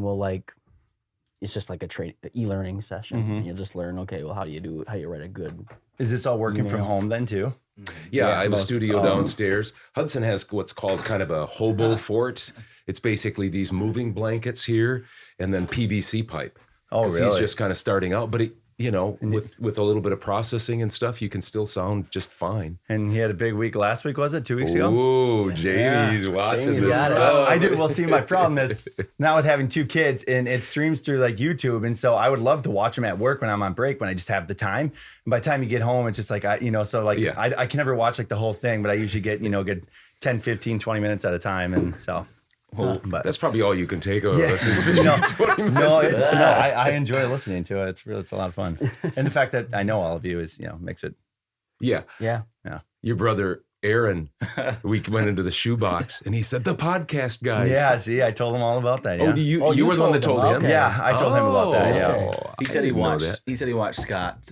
Well, like, it's just like a e-learning session. You just learn, okay, well, how do you write a good Is this all working from home then too? Yeah, I have a studio downstairs. Hudson has what's called kind of a hobo fort. It's basically these moving blankets here and then PVC pipe. Oh, really? He's just kind of starting out, but with a little bit of processing and stuff, you can still sound just fine. And he had a big week last week, was it? 2 weeks ago? Oh, Jamie's watching Jamie's this got it. stuff. I do. Well, see, my problem is now with having 2 kids and it streams through like YouTube. And so I would love to watch them at work when I'm on break, when I just have the time. And by the time you get home, it's just like, I can never watch like the whole thing, but I usually get 10, 15, 20 minutes at a time. And so. Well, but that's probably all you can take of us is 15, 20 minutes. I enjoy listening to it. It's a lot of fun. And the fact that I know all of you is, makes it. Yeah. Yeah. Your brother, Aaron, we went into the shoebox and he said, the podcast guys. Yeah, see, I told him all about that. Yeah. Oh, you were the one that told him? Okay. Yeah, I told him about that. Yeah. Okay. He said he watched Scott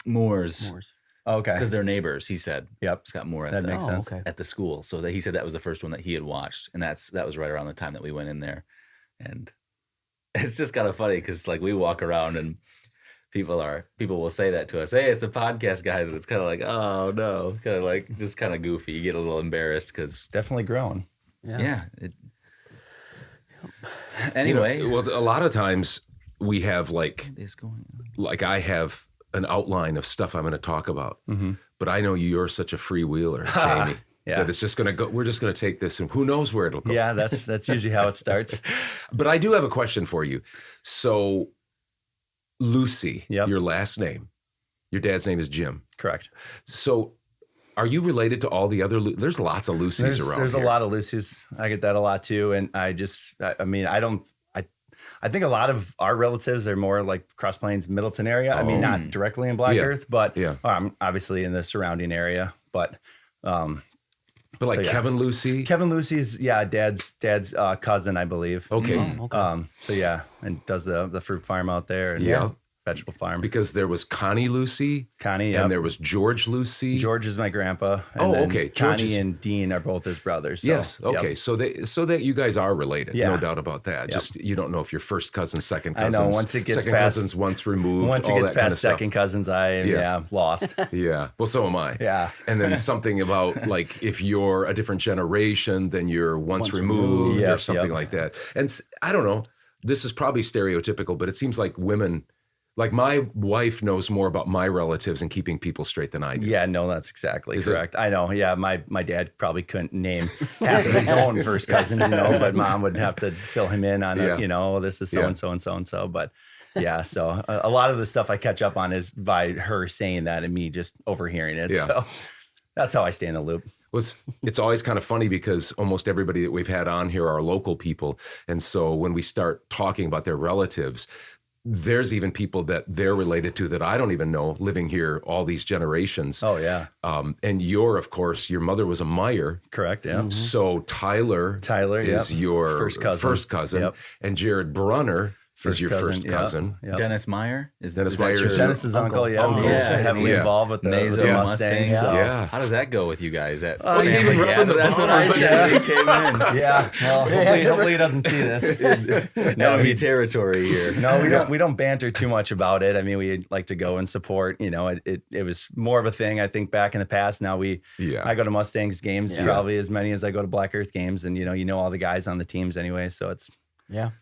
Moore's. Okay. Because they're neighbors, he said. Yep. Scott Moore That makes sense. Okay. at the school. So that he said that was the first one that he had watched. And that was right around the time that we went in there. And it's just kind of funny because like we walk around and people will say that to us. Hey, it's the podcast guys. And it's kind of like, oh no, kind of like just kind of goofy. You get a little embarrassed because Definitely growing. yeah. Anyway. Well, a lot of times we have What is going on? like I have an outline of stuff I'm going to talk about, but I know you're such a freewheeler, Jamie, that it's just going to go. We're just going to take this, and who knows where it'll go. Yeah, that's usually how it starts. But I do have a question for you. So, Lucey, Yep. your last name, your dad's name is Jim. Correct. So, are you related to all the other? There's lots of Lucys around. There's here. a lot of Lucy's. I get that a lot too, and I think a lot of our relatives are more like Cross Plains, Middleton area. I mean, not directly in Black Earth, but obviously in the surrounding area. But like Kevin Lucey. Kevin Lucey's dad's cousin, I believe. Okay. So and does the fruit farm out there. And vegetable farm. Because there was Connie Lucey. Connie, and there was George Lucey. George is my grandpa. And okay. Connie and Dean are both his brothers. So, yes. Okay. So that you guys are related. Yeah. No doubt about that. Yep. Just you don't know if you're first cousins, second I cousins. know once it gets second past cousins once removed. Once it all gets that kind of past stuff. second cousins, I am lost. Yeah. Well, so am I. Yeah. And then something about like if you're a different generation, then you're once removed or something like that. And I don't know. This is probably stereotypical, but it seems like women. Like my wife knows more about my relatives and keeping people straight than I do. Yeah, no, that's exactly correct. I know. Yeah, my dad probably couldn't name half of his own first cousins, but mom would have to fill him in on it. This is so and so and so and so. But yeah, so a lot of the stuff I catch up on is by her saying that and me just overhearing it. Yeah. So that's how I stay in the loop. Well, it's always kind of funny because almost everybody that we've had on here are local people, and so when we start talking about their relatives. There's even people that they're related to that I don't even know living here all these generations. Oh, yeah. And of course, your mother was a Meyer. Correct, yeah. Mm-hmm. So Tyler is your first cousin. Yep. And Jared Brunner is your first cousin. Yep. Dennis Meyer? Dennis Meyer is Dennis's uncle. He's heavily involved with the Mustangs. So. How does that go with you guys? He's even repping the That's what I said. He came in. Yeah. Well, hopefully he doesn't see this. Enemy territory here. No, we don't banter too much about it. I mean, we like to go and support. It was more of a thing, I think, back in the past. Now I go to Mustangs games probably as many as I go to Black Earth games, and you know all the guys on the teams anyway. So it's no,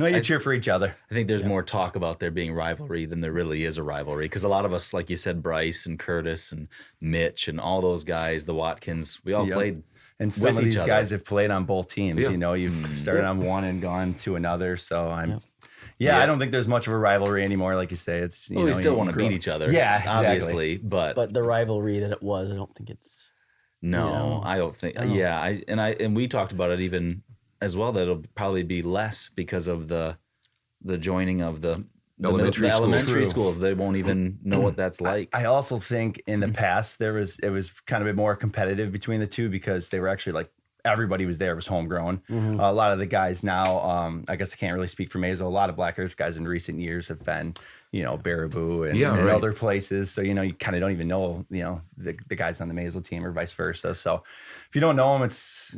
you cheer for each other. I think there's more talk about there being rivalry than there really is a rivalry, because a lot of us, like you said, Bryce and Curtis and Mitch and all those guys, the Watkins, we all played. And some with of these each guys other. have played on both teams. Yeah. You've started on one and gone to another. So I don't think there's much of a rivalry anymore. Like you say, it's we still want to beat each other. Yeah, exactly. Obviously, but the rivalry that it was, I don't think it's. No, I don't think. And we talked about it even as well. That it'll probably be less because of the joining of the elementary schools. They won't even know what that's like. I also think in the past it was kind of a bit more competitive between the two because they were actually like everybody was there. It was homegrown. A lot of the guys now, I guess I can't really speak for Mazo. A lot of Black Earth guys in recent years have been, Baraboo and other places. So, you kind of don't even know, the guys on the Mazo team or vice versa. So if you don't know them, it's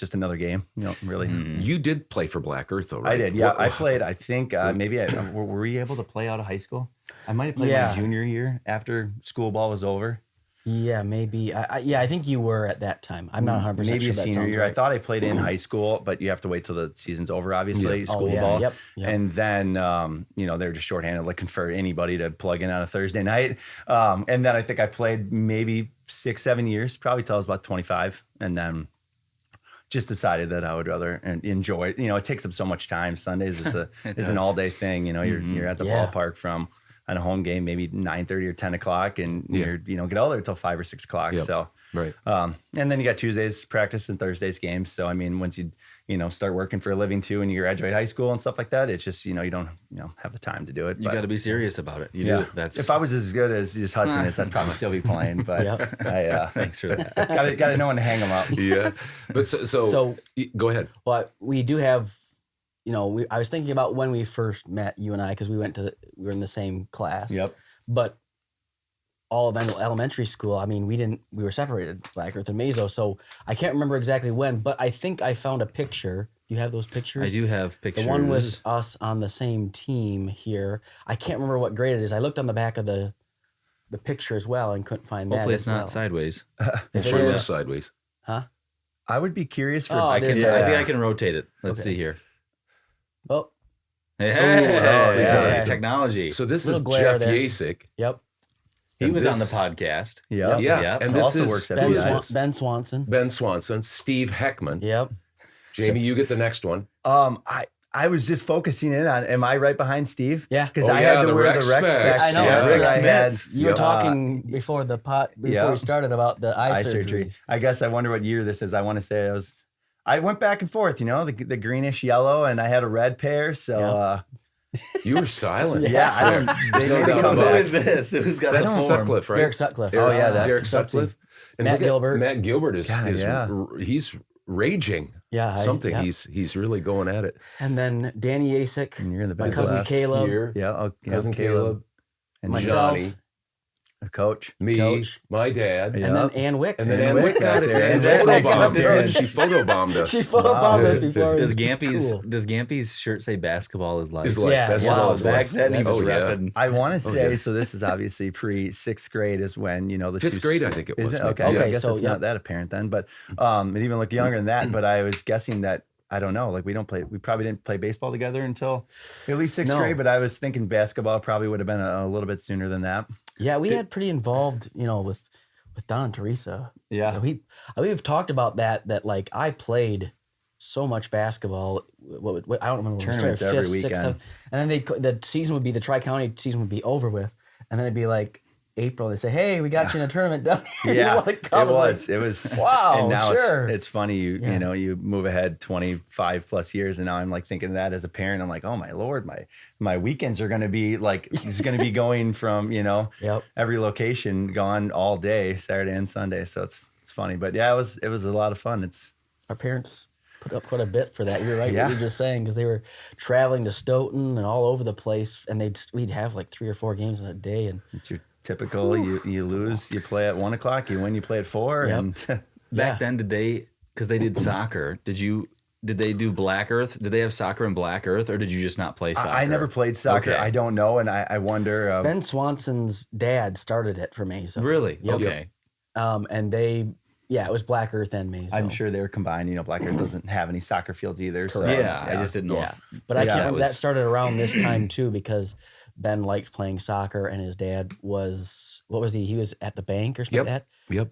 just another game, really. You did play for Black Earth though, right? I did. Yeah. I played, I think were we able to play out of high school? I might have played my junior year after school ball was over. Yeah, maybe. I think you were at that time. I'm not 100% maybe sure a senior year. Right. I thought I played in high school, but you have to wait till the season's over, obviously, school ball. Yep. And then, they're just shorthanded, looking for anybody to plug in on a Thursday night. And then I think I played maybe 6-7 years, probably till I was about 25. And then just decided that I would rather enjoy it. It takes up so much time. Sundays is an all day thing. You're at the ballpark from on a home game, maybe 9:30 or 10 o'clock, and you get out there until 5 or 6 o'clock. Yep. So, right. And then you got Tuesdays practice and Thursdays games. So, I mean, once you start working for a living too, and you graduate high school and stuff like that, it's just you don't have the time to do it. You got to be serious about it. You do it. That's if I was as good as Hudson is, I'd probably still be playing. But thanks for that. got to know when to hang them up. Yeah, but so go ahead. Well, we do have. I was thinking about when we first met, you and I, because we were in the same class. Yep. But all of elementary school, I mean, we were separated, Black Earth and Mazo, so I can't remember exactly when, but I think I found a picture. Do you have those pictures? I do have pictures. The one with us on the same team here. I can't remember what grade it is. I looked on the back of the picture as well and couldn't find that. Hopefully it's not sideways. It sure looks sideways. Huh? I would be curious for. I think I can rotate it. Let's see here. Oh. Hey, technology. So this Little is glare Jeff there. Yasik. Yep. He was on the podcast. Yep. Yeah. And this also is works at Ben Swanson. Ben Swanson, Steve Heckman. Yep. Jamie, you get the next one. I was just focusing in on, am I right behind Steve? Yeah. Because I had to wear the Rec specs. I know. Yeah. Rick Smith. You were talking before we started about the eye surgery. I guess I wonder what year this is. I want to say I went back and forth, the greenish yellow, and I had a red pair. So You were styling. They need to come Who back. is this? Who's got That's this Sutcliffe, right? Derek Sutcliffe. Derek Sutcliffe. And Matt Gilbert. Matt Gilbert is God, he's raging. Yeah. Something. He's really going at it. And then Danny Yasik. And you're in the my back cousin left. Caleb. Here. Yeah, Cousin Caleb. and myself. Johnny. a coach. Me, Coach. my dad. Yeah. And then Ann Wick. And then Ann Wick got it. there. And That photobombed makes us. sense. She photobombed us. She photobombed us Yeah. before. Does It was cool. Gampy's shirt say basketball is life? Is like Yeah, basketball wow, is Back like. then he was Oh, yeah. repping. I want to say, yeah. so this is obviously pre-6th grade is when, the Fifth grade, I think it Is was. it? maybe. Okay. Okay, I guess so, it's yeah. not that apparent then, but it even looked younger than that. But I was guessing that, I don't know, like we probably didn't play baseball together until at least 6th grade, but I was thinking basketball probably would have been a little bit sooner than that. Yeah, we had pretty involved, with Don and Teresa. Yeah. We've talked about that like I played so much basketball. What I don't remember when we Tournaments started, every 5th, 6th, weekend. 7th, and then the season would be the Tri-County season would be over with, and then it'd be like April. They say, "Hey, we got you in a tournament down here. Yeah, You wanna come?" it was. Wow, And now sure. it's funny. You move ahead 25 plus years, and now I'm like thinking that as a parent, I'm like, oh my Lord, my weekends are going to be like it's going to be going from Yep. every location gone all day, Saturday and Sunday. So it's funny, but yeah, it was a lot of fun. Our parents put up quite a bit for that. You're right. Yeah. What you were just saying, because they were traveling to Stoughton and all over the place, and we'd have like 3 or 4 games in a day, and It's your typical. You lose, you play at 1 o'clock. You win, you play at 4. Yep. And Back then, because they did soccer, did they do Black Earth? Did they have soccer in Black Earth, or did you just not play soccer? I never played soccer. Okay. I don't know, and I wonder. Ben Swanson's dad started it for Mazo. Really? Yep. Okay. And it was Black Earth and Mazo. I'm sure they were combined. Black Earth doesn't have any soccer fields either. So, Yeah, I just didn't know. Yeah, but I can't remember. was- That started around this time too, because Ben liked playing soccer, and his dad was he was at the bank or something like that. Yep.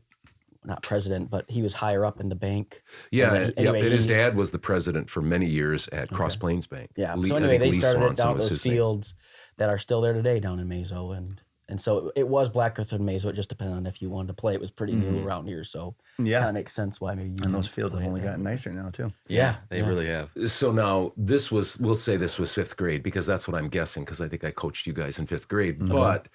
Not president, but he was higher up in the bank. Yeah. And then And his dad was the president for many years at Cross Plains Bank. Yeah. Lee- So I anyway, think they Lee started it Swanson down was those his name. fields that are still there today down in Mazo, and so it was Black Earth and Mazo. It just depended on if you wanted to play. It was pretty new around here, so Yeah. kind of makes sense why maybe you And those didn't fields have play only it. gotten nicer now too. Yeah, they really have. So now we'll say this was 5th grade because that's what I'm guessing because I think I coached you guys in 5th grade. Mm-hmm. But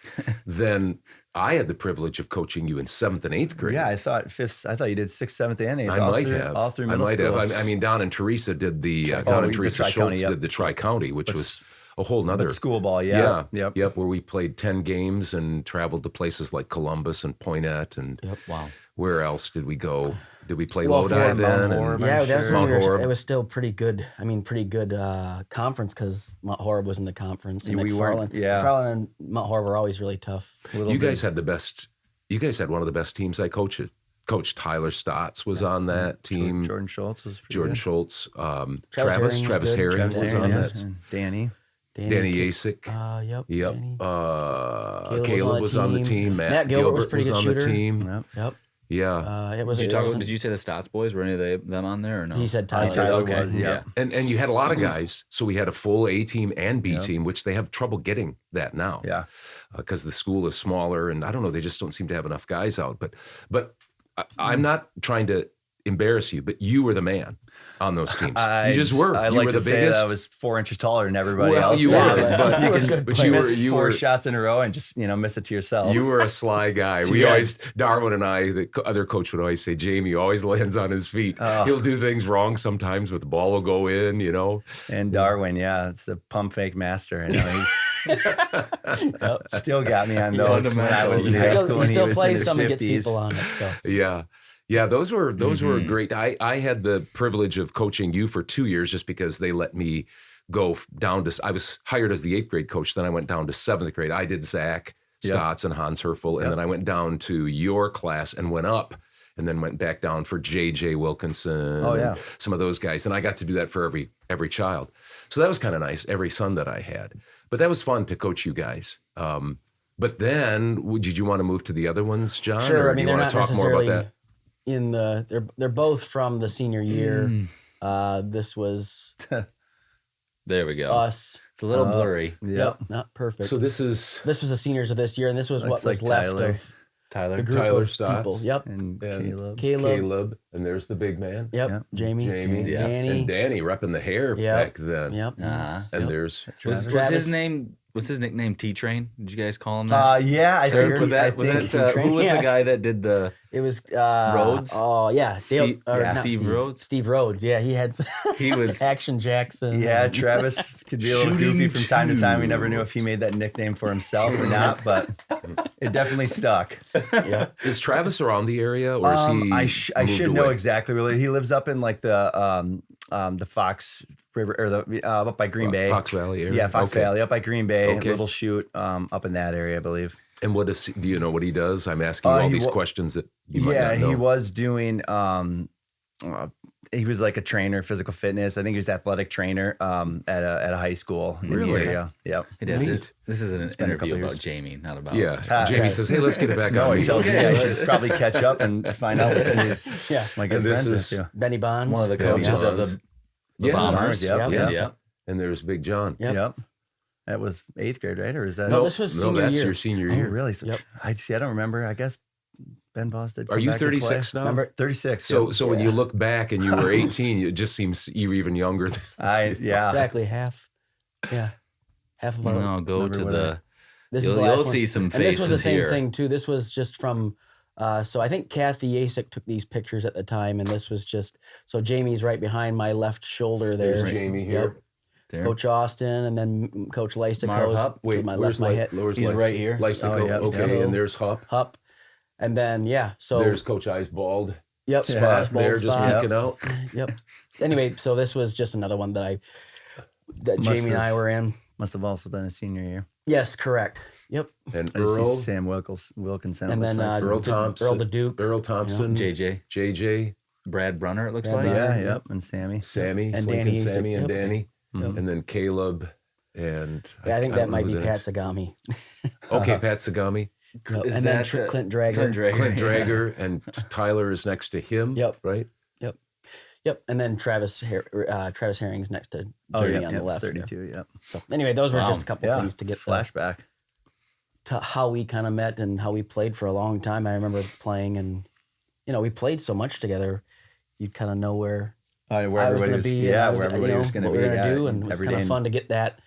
then I had the privilege of coaching you in 7th and 8th grade. Yeah, I thought you did 6th, 7th, and 8th. I might have. All through middle I might school. have. I mean, Don and Teresa did Don and Teresa Schultz did the Tri-County, which was a whole nother school ball. Yeah. Yep. Where we played 10 games and traveled to places like Columbus and Poinet and Wow. Where else did we go? Did we play Well, Lodi for then? Horeb, Yeah, that was when Mount Horeb. it was still pretty good. I mean, pretty good conference because Mount Horeb was in the conference. And We weren't- McFarland and Mount Horeb were always really tough. You guys had the best. You guys had one of the best teams I coached. Coach Tyler Stotts was on that team. Jordan Schultz was pretty Jordan good. Schultz. Travis Travis Herring Herring was was good. on Yes, that. and Danny. Danny Yasik. Yep. Yep. Danny. Caleb was on the team. Matt Gilbert Gilbert was pretty was good on the shooter. team. Yep. Yep. Yeah. It was. Did you say the Stotts boys? Were any of them on there or no? He said Tyler. Tyler Okay. was, yeah. And you had a lot of guys. So we had a full A team and B team, which they have trouble getting that now. Yeah. Because the school is smaller, and I don't know, they just don't seem to have enough guys out. But I'm not trying to embarrass you, but you were the man on those teams. You just were. I You like were to the say biggest. that I was 4 inches taller than everybody Well, else. you Yeah, were, but you were You four shots in a row and just miss it to yourself. You were a sly guy. We Yeah. always, Darwin and I, the other coach would always say, Jamie always lands on his feet. He'll do things wrong sometimes, but the ball will go in, And Darwin, it's the pump fake master. I know he still got me on those when I was in He high school. still, and he still was in plays his some and gets 50s. people on it. So Yeah, those were great. I had the privilege of coaching you for 2 years just because they let me go down to. I was hired as the 8th grade coach. Then I went down to 7th grade. I did Zach Stotts and Hans Herfel, and then I went down to your class and went up, and then went back down for J.J. Wilkinson. And some of those guys, and I got to do that for every child. So that was kind of nice. Every son that I had, but that was fun to coach you guys. But then, did you want to move to the other ones, John? sure. Or I mean, do you they're want not to talk more about necessarily that? in the. They're both from the senior year. This was There we go. us. It's a little blurry. Yep. Not perfect. So this is This was the seniors of this year, and this was Looks what was like left Tyler. of Tyler. the group Tyler of Stotts. people. Yep. And and Caleb. and there's the big man. Yep. Yep. Jamie. Jamie, Danny. and Danny repping the hair Yep. back then. Yep. And Yep. there's Was Travis. his name? Was his nickname T-Train? Did you guys call him that? Yeah, I think was that? Was that who was Yeah. the guy that did the? It was Rhodes? Oh yeah, Steve- not Steve Rhodes? Steve Rhodes. Yeah, he had He was. Action Jackson. Yeah, Travis could be a little Shooting goofy from time to time. We two. never knew if he made that nickname for himself or not, but it definitely stuck. Yeah. is Travis around the area, or is he? I moved should know away? exactly. Really, he lives up in like the Fox River or the up by Green Bay, Fox Valley area. Yeah, Fox Okay. Valley, up by Green Bay, Okay. Little Chute, up in that area, I believe. And what does? Do you know what he does? I'm asking you all he these wa- questions that you might not know. he was doing. He was like a trainer, physical fitness. I think he was athletic trainer at a high school in the Really? area. Yep. Hey, Dad, Neat. this is an been a interview couple about years. Jamie, not about. Yeah. Jamie right. says, "Hey, let's get it back No, on." he me." tells me I should probably catch up and find out what he's Yeah. my good And this friends is- with. Benny Bonds. One of the Yeah, coaches of Bonds. the Yeah. Bombers. Yep. Yeah. Yeah. And there's Big John. Yep. Yep. That was 8th grade, right? Or is that? No, this was senior that's year. your senior Oh, year. really? So, Yep. I see. I don't remember. I guess Ben Boss did. Are come you back to play. 36 now? Remember? 36. So, yep. when you look back and you were 18, it just seems you're even younger. Yeah. Exactly half. Yeah. Half of our. No, go Remember to when the. This is You'll, the last you'll one. see some And faces this was the same here. thing too. This was just from. So I think Kathy Yasik took these pictures at the time, and this was just. So Jamie's right behind my left shoulder there. There's Jamie Yep. here. There. Coach Austin, and then Coach Marv Leistico's Hupp. to my left, my head. He's right here. Lysico. Oh, yeah. Okay, Yep. and there's Hupp. Hupp, and then so There's Coach I's bald yep, spot bald there, just spot. peeking out. Yep. Anyway, so this was just another one that Must Jamie and I have. were in. Must have also been a senior year. Yes, correct. Yep. And I just see Earl, Sam Wilkinson. And it looks then like. Earl Thompson, Earl the Duke. Earl Thompson, JJ. JJ, Brad Brunner, it looks Brad like. Brunner. yeah, yep, and Sammy. Sammy, And Lincoln Danny Sammy, Yasik. and Yep. Danny, Yep. and then Caleb, and Yeah, I think don't that know might who be the Pat next- Sagami. Okay, Pat Sagami, Yep. Is And then that, Clint Drager. Clint Drager. Clint yeah. Drager, and Tyler is next to him. Yep. Right. Yep. And then Travis Herring's next to Jamie on the left. 32. Yep. So anyway, those were Wow. just a couple Yeah. things to get Flashback. to how we kind of met and how we played for a long time. I remember playing, and we played so much together. You'd kind of know where Where I was everybody going to was. be. Yeah, and I where everybody was going to what be. we were going to yeah, do, and it was every kind day. of fun to get that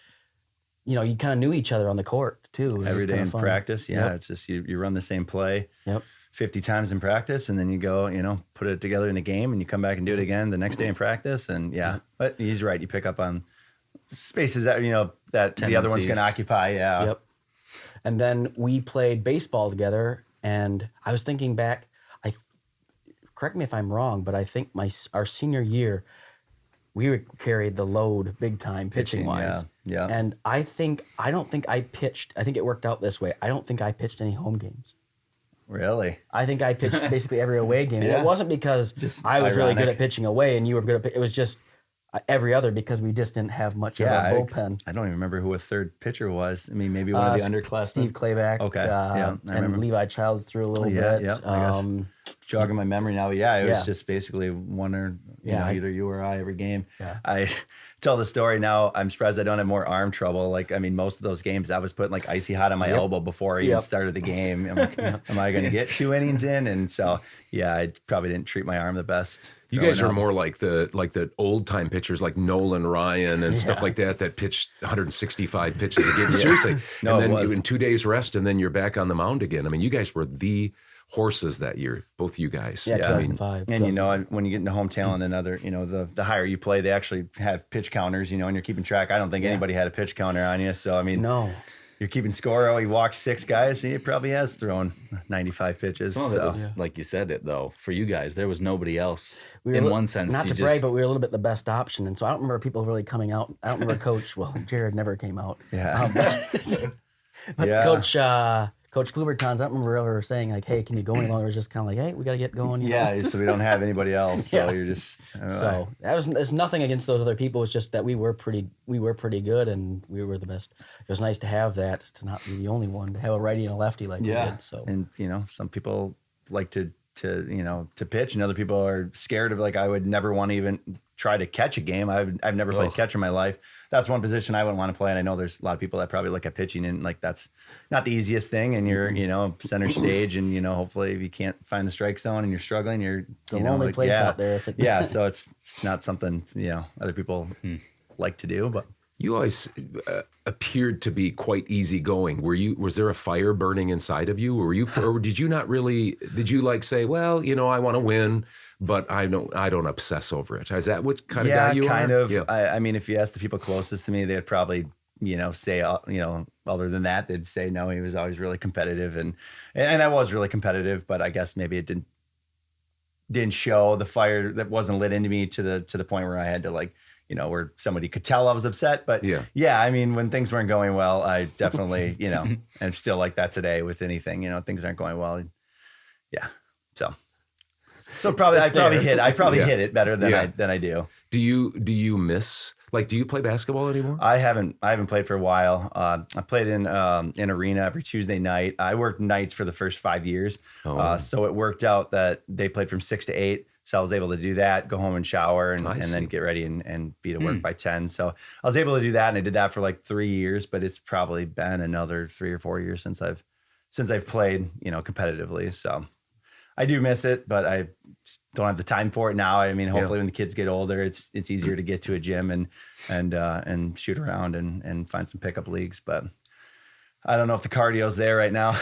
you kind of knew each other on the court too. Every day in fun. practice. Yeah. Yep. It's just, you run the same play Yep. 50 times in practice, and then you go, put it together in a game, and you come back and do it again the next day in practice. And but he's right. You pick up on spaces that, that the other one's going to occupy. Yeah. Yep. And then we played baseball together, and I was thinking back, correct me if I'm wrong, but I think our senior year, we carried the load big time pitching wise. Yeah. And I don't think I pitched. I think it worked out this way. I don't think I pitched any home games. Really? I think I pitched basically every away game. And it wasn't because I was really good at pitching away and you were good at it was just every other because we just didn't have much of a bullpen. I don't even remember who a third pitcher was. I mean, maybe one of the underclassmen. Steve Clayback. Okay. And Levi Childs threw a little bit. Yeah, jogging my memory now. But it was just basically one or either you or I every game. Yeah. I tell the story now. I'm surprised I don't have more arm trouble. Most of those games I was putting icy hot on my elbow before I even started the game. I'm like, am I going to get 2 innings in? And so, I probably didn't treat my arm the best. You guys are more like the old time pitchers like Nolan Ryan and stuff like that pitched 165 pitches a game. Seriously. No, and then in 2 days rest, and then you're back on the mound again. I mean, you guys were the horses that year, both you guys. Yeah, 2005. And when you get into home talent and other, the higher you play, they actually have pitch counters, and you're keeping track. I don't think anybody had a pitch counter on you. So, I mean, no. You're keeping score. Oh, he walked 6 guys. He probably has thrown 95 pitches. Some of it was, like you said it, though. For you guys, there was nobody else. In one sense, not to brag, but we were a little bit the best option. And so I don't remember people really coming out. I don't remember Coach. Well, Jared never came out. Yeah. But Coach Klubertons, I don't remember ever saying hey, can you go any longer? It was just kind of hey, we got to get going. So we don't have anybody else. So you're just. So there's nothing against those other people. It's just that we were pretty good and we were the best. It was nice to have that, to not be the only one, to have a righty and a lefty like we did. So and some people like to pitch, and other people are scared of I would never want to even try to catch a game. I've never played catcher in my life. That's one position I wouldn't want to play. And I know there's a lot of people that probably look at pitching and that's not the easiest thing. And you're, center stage, and, hopefully if you can't find the strike zone and you're struggling, you're the only place out there. So it's not something, other people like to do, but. You always appeared to be quite easygoing. Was there a fire burning inside of you, or did you not really? Did you say, well, I want to win, but I don't obsess over it? Is that what kind of guy you are? Kind of. Yeah. I mean, if you ask the people closest to me, they'd probably say other than that, they'd say no. He was always really competitive, and I was really competitive, but I guess maybe it didn't show. The fire that wasn't lit into me to the point where I had to where somebody could tell I was upset. But I mean, when things weren't going well, I definitely, I'm still like that today with anything, things aren't going well. Yeah. So probably, I probably hit it better than I do. Do you miss, do you play basketball anymore? I haven't played for a while. I played in arena every Tuesday night. I worked nights for the first 5 years. So it worked out that they played from 6 to 8. So I was able to do that, go home and shower, and then get ready and be to work by 10. So I was able to do that, and I did that for 3 years. But it's probably been another 3 or 4 years since I've played, competitively. So I do miss it, but I don't have the time for it now. I mean, hopefully when the kids get older, it's easier to get to a gym and shoot around and find some pickup leagues. But I don't know if the cardio's there right now.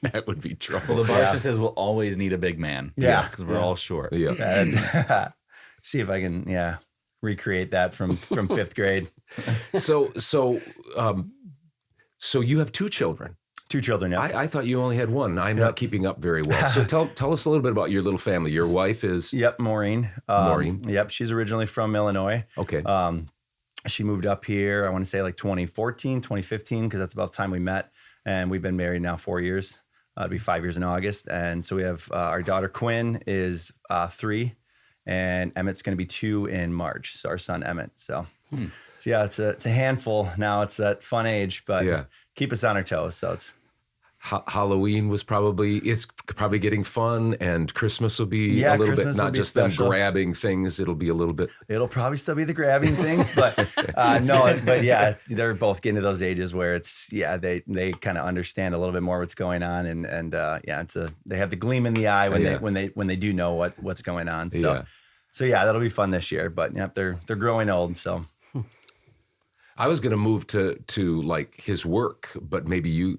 That would be trouble. Well, the Barca says we'll always need a big man. Because we're all short. Yeah. See if I can, recreate that from 5th grade. So you have 2 children. 2 children, yeah. I thought you only had 1. I'm not keeping up very well. So tell us a little bit about your little family. Your wife is? Yep, Maureen. Maureen. Yep, she's originally from Illinois. Okay. She moved up here, I want to say 2014, 2015, because that's about the time we met. And we've been married now 4 years. It'll be 5 years in August. And so we have our daughter Quinn is 3, and Emmett's going to be 2 in March. So our son Emmett. So yeah, it's a handful now. It's that fun age, but keep us on our toes. So it's Halloween it's probably getting fun, and Christmas will be a little Christmas bit, not just special. them grabbing things. It'll be a little bit. It'll probably still be the grabbing things, but they're both getting to those ages where it's, they kind of understand a little bit more what's going on. And they have the gleam in the eye when they do know what's going on. So that'll be fun this year, but they're growing old. So. I was going to move to like his work, but maybe you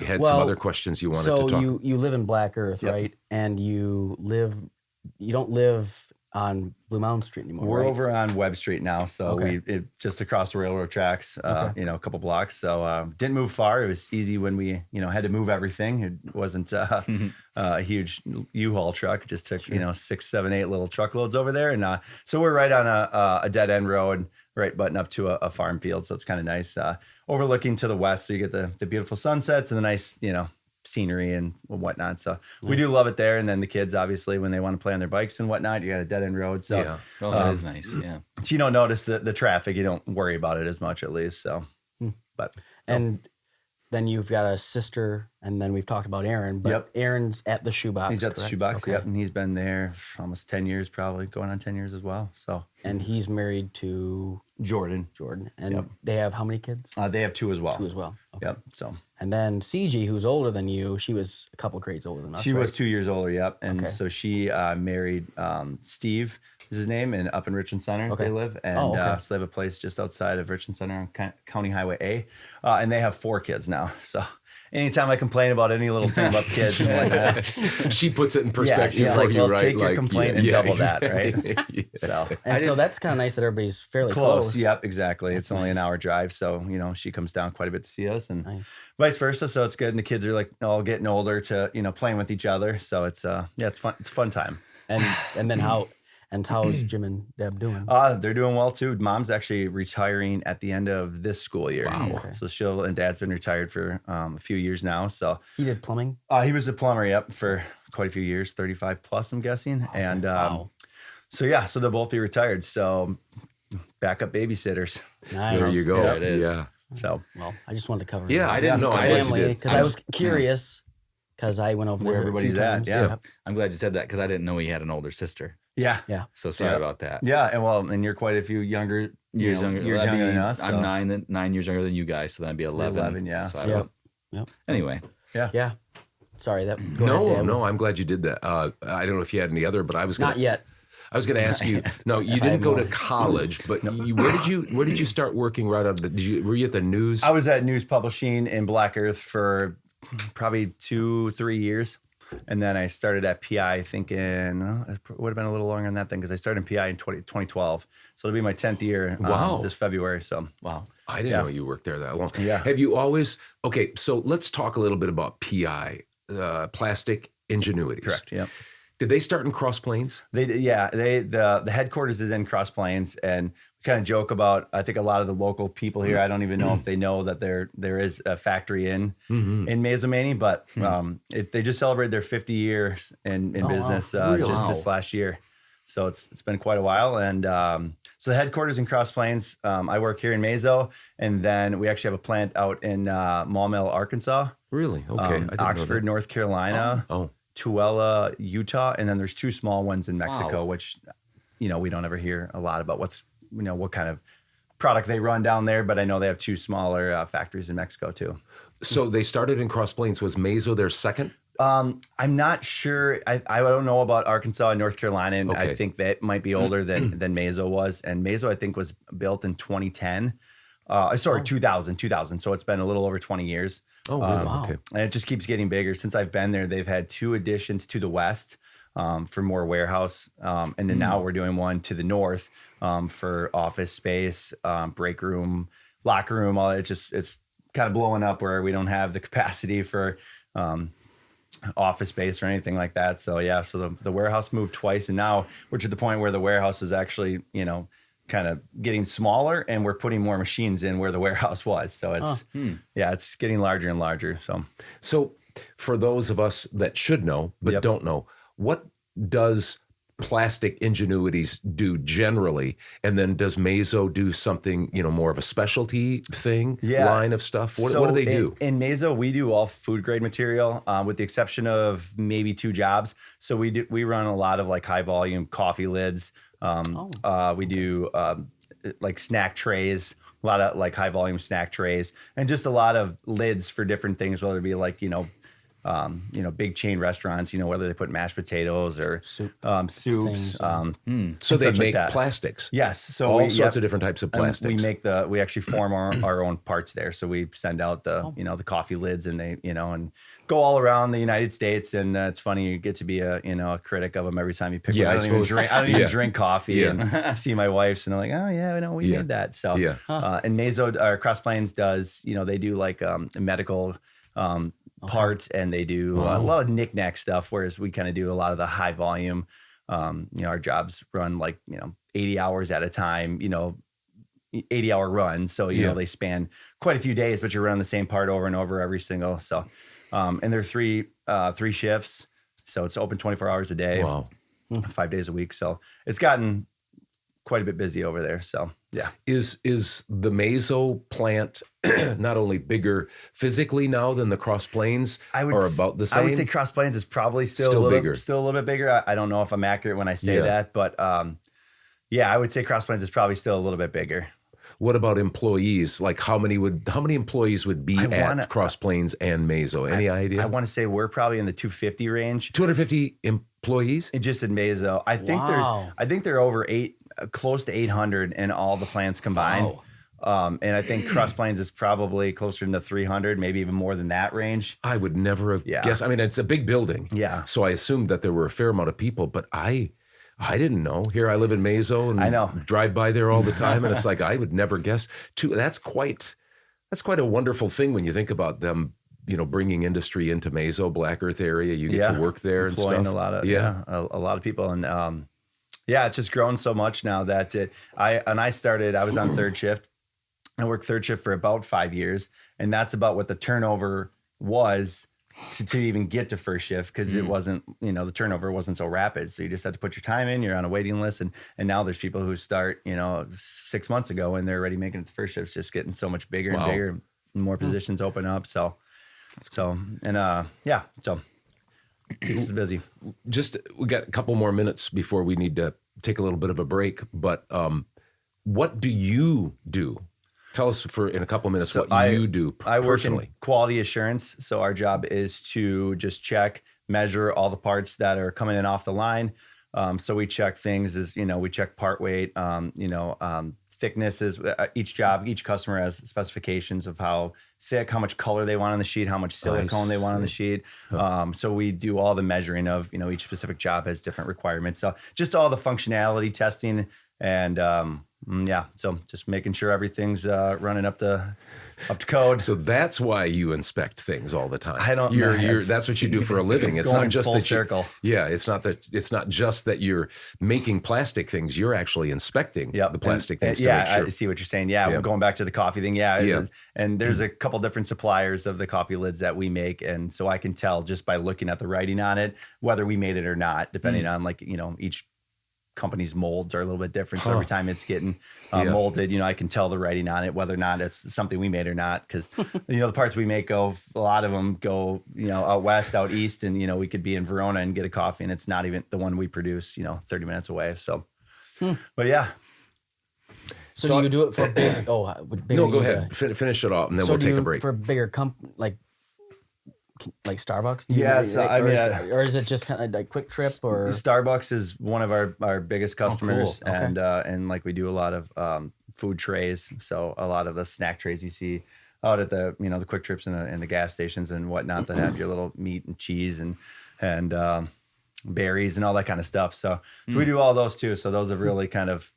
had some other questions you wanted to talk. So you live in Black Earth, right? And you don't live on Blue Mountain Street anymore. We're right? over on Webb Street now, so just across the railroad tracks, a couple blocks. So didn't move far. It was easy when we had to move everything. It wasn't a huge U-Haul truck. It just took 6, 7, 8 little truckloads over there, and so we're right on a dead end road, right butting up to a farm field. So it's kind of nice, overlooking to the west. So you get the beautiful sunsets and the nice scenery and whatnot. So we do love it there. And then the kids, obviously, when they want to play on their bikes and whatnot, you got a dead end road. So that is nice. Yeah. So you don't notice the traffic. You don't worry about it as much, at least. So, and then you've got a sister, and then we've talked about Aaron, but Aaron's at the Shoebox. He's at the Shoebox. Okay. Yep. And he's been there almost 10 years, probably going on 10 years as well. So, and he's married to Jordan. And they have how many kids? They have 2 as well. 2 as well. Okay. Yep. So, and then CG, who's older than you, she was a couple grades older than us. She was 2 years older. Yep. And so she married Steve is his name, and up in Richland Center they live. And so they have a place just outside of Richland Center on County Highway A. And they have 4 kids now. So anytime I complain about any little thing about kids, I'm like that. She puts it in perspective for like, you, right? Take your complaint and double that, right? So that's kind of nice that everybody's fairly close. Yep, exactly. It's only an hour drive, so she comes down quite a bit to see us, and vice versa. So it's good, and the kids are like all getting older to playing with each other. So it's it's fun. It's a fun time. And then how's Jim and Deb doing? They're doing well too. Mom's actually retiring at the end of this school year. Wow. Okay. So she'll and Dad's been retired for a few years now. So he did plumbing? He was a plumber, for quite a few years, 35 plus, I'm guessing. Okay. And so they'll both be retired. So backup babysitters. Nice. There you go. Yeah, it is. Yeah. So I just wanted to cover. Yeah, I didn't know. Family, because I was curious. Because I went over where there everybody's at. Yeah. I'm glad you said that because I didn't know he had an older sister. Yeah. So sorry about that. Yeah, and you're quite a few younger years younger than us. So. I'm 9 years younger than you guys, so that'd be 11. 11, yeah. So Anyway. Yeah. Sorry. No, I'm glad you did that. I don't know if you had any other, but I was not yet. I was going to ask you. No, you didn't go to college, but where did you start working right out of? Were you at the news? I was at News Publishing in Black Earth for probably 2-3 years. And then I started at PI thinking, it would have been a little longer than that thing because I started in PI in 2012. So it'll be my 10th year this February. So wow. I didn't know you worked there that long. Yeah. Have you always, okay, so let's talk a little bit about PI, Plastic Ingenuity. Correct, yeah. Did they start in Cross Plains? They did, yeah. The headquarters is in Cross Plains, and we kind of joke about, I think a lot of the local people here, I don't even know if they know that there is a factory in Mazomanie, but they just celebrated their 50 years in business just this last year. So it's been quite a while. And so the headquarters in Cross Plains, I work here in Mazo, and then we actually have a plant out in Maumelle, Arkansas. Really? Okay. Oxford, North Carolina. Tooele, Utah, and then there's 2 small ones in Mexico, which, we don't ever hear a lot about what kind of product they run down there, but I know they have 2 smaller factories in Mexico too. So they started in Cross Plains. Was Mazo their second? I'm not sure. I don't know about Arkansas and North Carolina, and I think that might be older than Mazo was. And Mazo, I think, was built in 2010. 2000. So it's been a little over 20 years. Oh, really? Wow. Okay. And it just keeps getting bigger. Since I've been there, they've had 2 additions to the west for more warehouse. And then now we're doing one to the north for office space, break room, locker room. It's kind of blowing up where we don't have the capacity for office space or anything like that. So so the warehouse moved twice, and now we're to the point where the warehouse is actually, kind of getting smaller, and we're putting more machines in where the warehouse was. So it's it's getting larger and larger. So for those of us that should know but don't know, what does Plastic Ingenuities do generally, and then does Mazo do something more of a specialty thing, line of stuff? What do they do? In Mazo, we do all food grade material, with the exception of maybe 2 jobs. So we run a lot of like high volume coffee lids. We do like snack trays, a lot of like high volume snack trays, and just a lot of lids for different things, whether it be like, big chain restaurants, whether they put mashed potatoes or soups. So they make like plastics. Yes. So all sorts of different types of plastics. We actually form our own parts there. So we send out the coffee lids and they, and go all around the United States. And it's funny, you get to be a critic of them every time you pick one. I don't even drink coffee and see my wife's and I'm like, oh yeah, we made that. So, and Mazo or Cross Plains does, they do like medical, parts and they do a lot of knick-knack stuff, whereas we kind of do a lot of the high volume. Our jobs run like 80 hours at a time, 80-hour runs, so they span quite a few days, but you're running the same part over and over every single. So and they're three shifts, so it's open 24 hours a day. Wow. 5 days a week, so it's gotten quite a bit busy over there. So yeah. Is the Mazo plant not only bigger physically now than the Cross Plains, or about the same? I would say Cross Plains is probably still a little bit bigger. I don't know if I'm accurate when I say that, but I would say Cross Plains is probably still a little bit bigger. What about employees? Like how many employees would be at Cross Plains and Mazo? Any idea? I want to say we're probably in the 250 range. 250 employees? Just in Mazo. I think they're over close to 800 in all the plants combined. Wow. And I think Cross Plains is probably closer to the 300, maybe even more than that range. I would never have guessed. I mean, it's a big building. Yeah. So I assumed that there were a fair amount of people, but I didn't know. Here I live in Mazo and I know. Drive by there all the time. And it's like, I would never guess. That's quite a wonderful thing when you think about them, bringing industry into Mazo, Black Earth area. You get to work there and stuff. A lot of people. And it's just grown so much now that I was on third shift. I worked third shift for about 5 years. And that's about what the turnover was to even get to first shift, because it wasn't, the turnover wasn't so rapid. So you just had to put your time in, you're on a waiting list. And now there's people who start, 6 months ago and they're already making it to first shift. It's just getting so much bigger and bigger, and more positions open up. So keeps us busy. We got a couple more minutes before we need to take a little bit of a break. But what do you do? Tell us in a couple of minutes what you do personally. I work in quality assurance. So our job is to just check, measure all the parts that are coming in off the line. So we check things as, we check part weight, thicknesses. Each customer has specifications of how thick, how much color they want on the sheet, how much silicone they want on the sheet. So we do all the measuring of, each specific job has different requirements. So just all the functionality testing and, so just making sure everything's running up to code. So that's why you inspect things all the time. I don't know. That's what you do for a living. It's not just full circle. It's not just that you're making plastic things. You're actually inspecting the plastic things to make sure. I see what you're saying. Yeah, going back to the coffee thing. And there's a couple different suppliers of the coffee lids that we make, and so I can tell just by looking at the writing on it whether we made it or not, depending on each company's molds are a little bit different. So every time it's getting molded, I can tell the writing on it, whether or not it's something we made or not. Cause the parts we make a lot of them go, out west, out east, and, we could be in Verona and get a coffee and it's not even the one we produce, 30 minutes away. So, but yeah. So do you do it for big? No, go ahead. Finish it off and then we'll take a break. For bigger like Starbucks? Or is it just kind of like Quick Trip or? Starbucks is one of our biggest customers. Oh, cool. Okay. And like we do a lot of food trays. So a lot of the snack trays you see out at the, the Quick Trips and the gas stations and whatnot that have your little meat and cheese and berries and all that kind of stuff. So we do all those too. So those have really kind of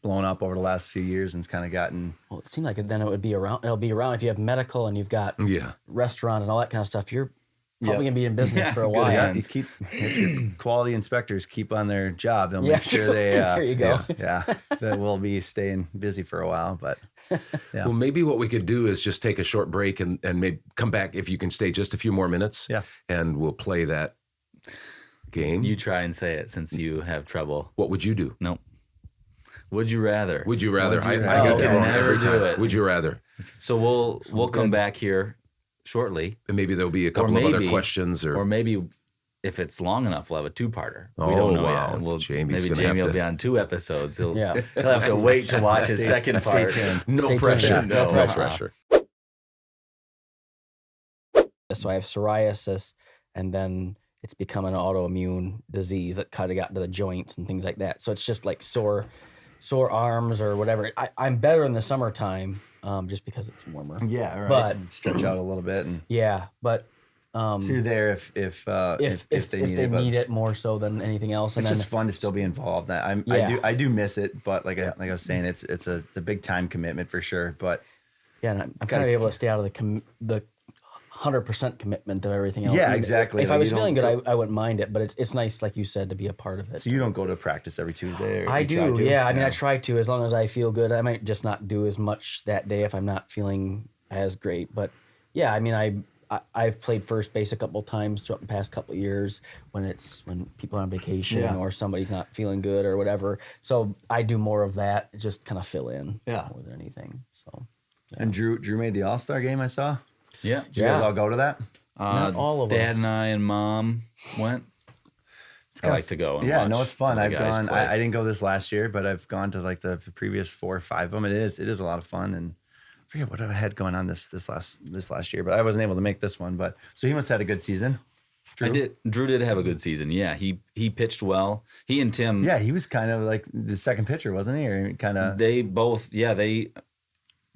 blown up over the last few years and it's kind of gotten. Well, it seemed like then it'll be around if you have medical and you've got restaurant and all that kind of stuff. You're probably gonna be in business for a while. Yeah, if your quality inspectors keep on their job, they'll make sure they. There you go. That we'll be staying busy for a while. But well, maybe what we could do is just take a short break and maybe come back if you can stay just a few more minutes. Yeah, and we'll play that game. You try and say it since you have trouble. What would you do? Nope. Would you rather? Would you rather? I get that wrong every time. Would you rather? So we'll come back here shortly, and maybe there'll be a couple of other questions, or maybe if it's long enough, we'll have a two-parter. We don't know yet. Jamie will be on 2 episodes. He'll have to wait to watch his second part. No pressure. No pressure. So I have psoriasis, and then it's become an autoimmune disease that kind of got into the joints and things like that. So it's just like sore arms or whatever. I'm better in the summertime, just because it's warmer. Yeah, right. But and stretch out a little bit, and yeah, but so you're there if they need it more so than anything else. And it's then just fun to still be involved. I do miss it, but like I was saying, it's a big time commitment for sure. But yeah, and I'm kind of able to stay out of the 100% commitment of everything else. Yeah, exactly. If I was feeling good, I wouldn't mind it, but it's nice, like you said, to be a part of it. So you don't go to practice every Tuesday? I do, yeah. I mean, I try to, as long as I feel good. I might just not do as much that day if I'm not feeling as great. But yeah, I mean, I've played first base a couple times throughout the past couple of years when people are on vacation or somebody's not feeling good or whatever. So I do more of that, just kind of fill in more than anything. So. Yeah. And Drew made the All-Star game, I saw. Yeah. Did you guys all go to that? Not all of Dad us. and I and Mom went. I like to go and watch. No, it's fun. some of I've the guys gone. play. I didn't go this last year, but I've gone to like the previous 4 or 5 of them. It is a lot of fun, and I forget what I had going on this last year, but I wasn't able to make this one. But so he must have had a good season. Drew did have a good season. Yeah, he pitched well. He and Tim. Yeah, he was kind of like the second pitcher, wasn't he? Or kind of. They both. Yeah,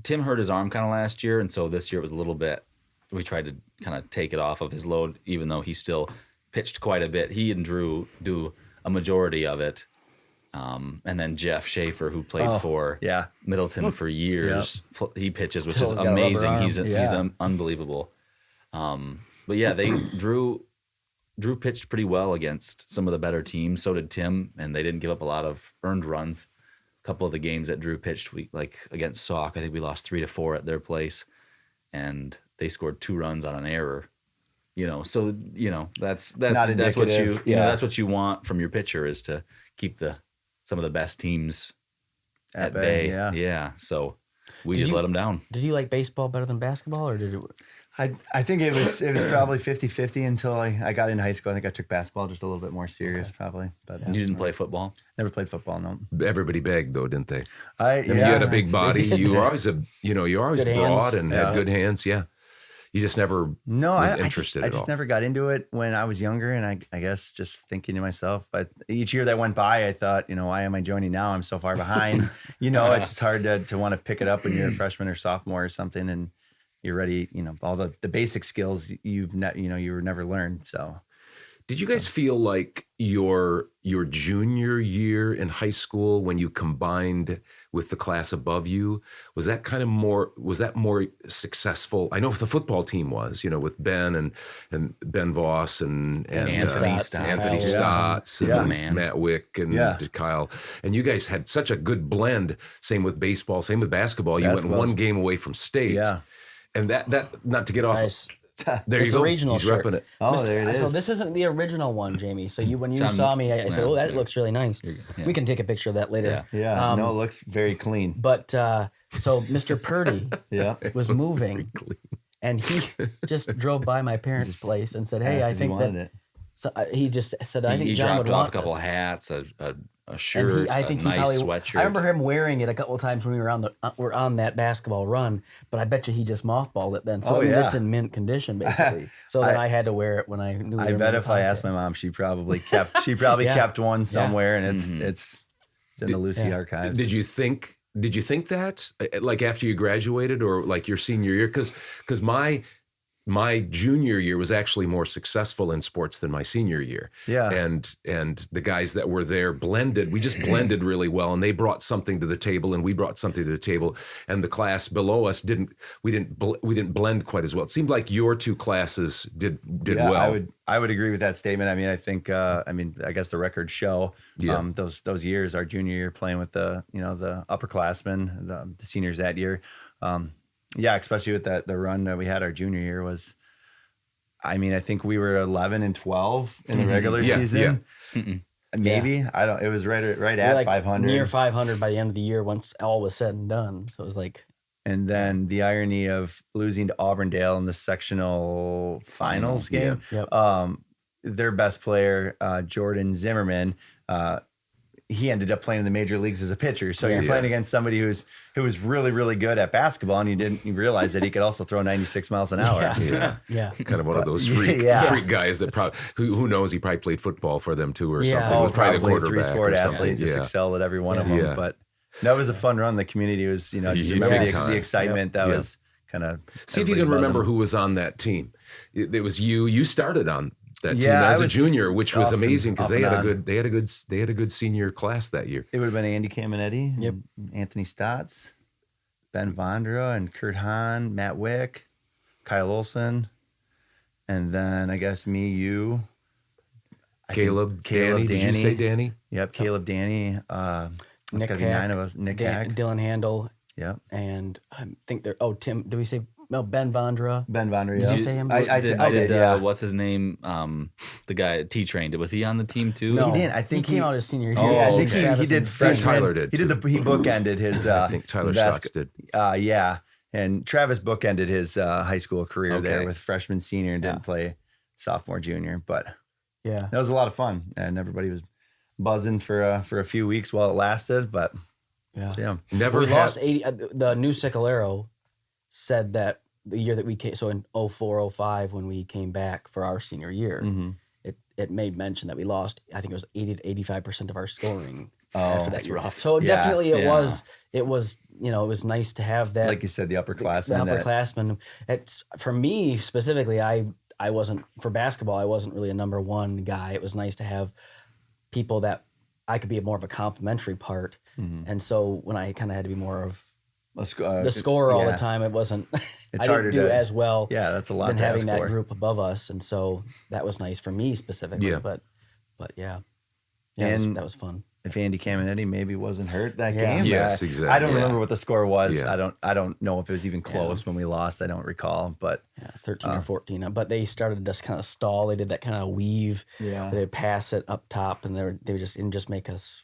Tim hurt his arm kind of last year, and so this year it was a little bit. We tried to kind of take it off of his load, even though he still pitched quite a bit. He and Drew do a majority of it. And then Jeff Schaefer, who played for Middleton for years, he pitches, which is Still got a rubber amazing. arm. He's unbelievable. But yeah, Drew pitched pretty well against some of the better teams. So did Tim, and they didn't give up a lot of earned runs. A couple of the games that Drew pitched, like against Sauk, I think we lost 3-4 at their place, and they scored 2 runs on an error. So that's what that's what you want from your pitcher, is to keep some of the best teams at bay. Yeah. So we just let them down. Did you like baseball better than basketball, or did it? I think it was probably 50-50 until I got into high school. I think I took basketball just a little bit more serious, probably. But You didn't play football? Never played football. No. Everybody begged though, didn't they? You had a big body. You were always Good broad hands. and had good hands. Yeah. You just never was interested I at all. just never got into it when I was younger, and I guess just thinking to myself, but each year that went by, I thought, why am I joining now? I'm so far behind. It's just hard to want to pick it up when you're a freshman or sophomore or something, and you're ready. All the basic skills you were never learned. So, did you guys feel like your junior year in high school, when you combined with the class above you, was that more successful? I know the football team was, with Ben and Ben Voss and Anthony Stotts and Matt Wick and Kyle, and you guys had such a good blend. Same with baseball, same with basketball. You went one game away from state, and that not to get off. Nice. There you go. Regional He's shirt. repping it. Oh, there it is. So this isn't the original one, Jamie. So when you John, saw me, I said, "Oh, that looks really nice." Yeah. We can take a picture of that later. Yeah. No, it looks very clean. But so Mr. Purdy was moving, and he just drove by my parents' place and said, "Hey, I think that." It. So he just said, "I think he John would dropped off want a couple this." of hats, a shirt, I think a nice probably, sweatshirt. I remember him wearing it a couple of times when we were on that basketball run, but I bet you he just mothballed it then. So it's in mint condition basically. So then I had to wear it when I knew. I bet if I asked my mom, she probably kept one somewhere, and it's in the Lucey archives. Did you think that like after you graduated or like your senior year? Because my junior year was actually more successful in sports than my senior year. Yeah. And the guys that were there we just blended really well, and they brought something to the table and we brought something to the table, and the class below us didn't blend quite as well. It seemed like your two classes did well. I would agree with that statement. I mean, I think I guess the records show those years, our junior year playing with the upperclassmen, the seniors that year. Yeah, especially with the run that we had our junior year was, I mean, I think we were 11-12 in the regular season. Yeah. Maybe I don't. It was right at 500, near 500 by the end of the year once all was said and done. So it was like, and then the irony of losing to Auburndale in the sectional finals game. Yep. Their best player, Jordan Zimmerman. he ended up playing in the major leagues as a pitcher. So you're playing against somebody who was really, really good at basketball, and you realize that he could also throw 96 miles an hour. Yeah. Kind of one of those freak guys that probably, who knows, he probably played football for them too or something. Oh, Was probably the quarterback three-sport or something. athlete, just excelled at every one of them. Yeah. But that was a fun run. The community was, just remember the excitement that was kind of. See if you can remember who was on that team. It was you. You started on that team Yeah, as a junior, which was amazing because they had a a good senior class that year. It would have been Andy Caminetti, Yep. Anthony Stotts, Ben Vondra, and Kurt Hahn, Matt Wick, Kyle Olson, and then I guess me, you, Caleb, Danny. Did you say Danny? Yep, Caleb, Danny. Nick Hack, 9 of us. Nick Hack. Dylan Handel. Yep. And I think they're. Oh, Tim. Did we say no? Ben Vondra. Ben Vondra. Did you say him? I did. What's his name? The guy T-Trained. Was he on the team too? No, He didn't. I think he came out his senior year. Yeah, I think okay. he did. Fred Tyler did. He did he bookended his. I think Tyler his Schatz did. Yeah, and Travis bookended his high school career there with freshman, senior, and didn't play sophomore, junior. But Yeah. that was a lot of fun, and everybody was buzzing for a few weeks while it lasted. But Yeah. Never We had- lost 80. The new Cicalero said that the year that we came, so in 04, 05, when we came back for our senior year, it made mention that we lost, I think it was 80 to 85% of our scoring after that that's year. rough. So definitely it Yeah. was, it was nice to have that. like you said, the upperclassmen. The upperclassmen. It's, for me specifically, I wasn't, for basketball, I wasn't really a number one guy. It was nice to have people that I could be more of a complimentary part. And so when I kind of had to be more of the scorer all the time, it wasn't, It's I harder didn't do to- as well Yeah, that's a lot than to having ask that for. group above us. And so that was nice for me specifically. Yeah. But yeah. And that was fun. If Andy Caminetti maybe wasn't hurt that Yeah. game. Yes, exactly. I don't remember what the score was. Yeah. I don't know if it was even close when we lost. I don't recall. But 13 or 14. But they started to just kind of stall. They did that kind of weave. Yeah. They'd pass it up top, and they would just make us.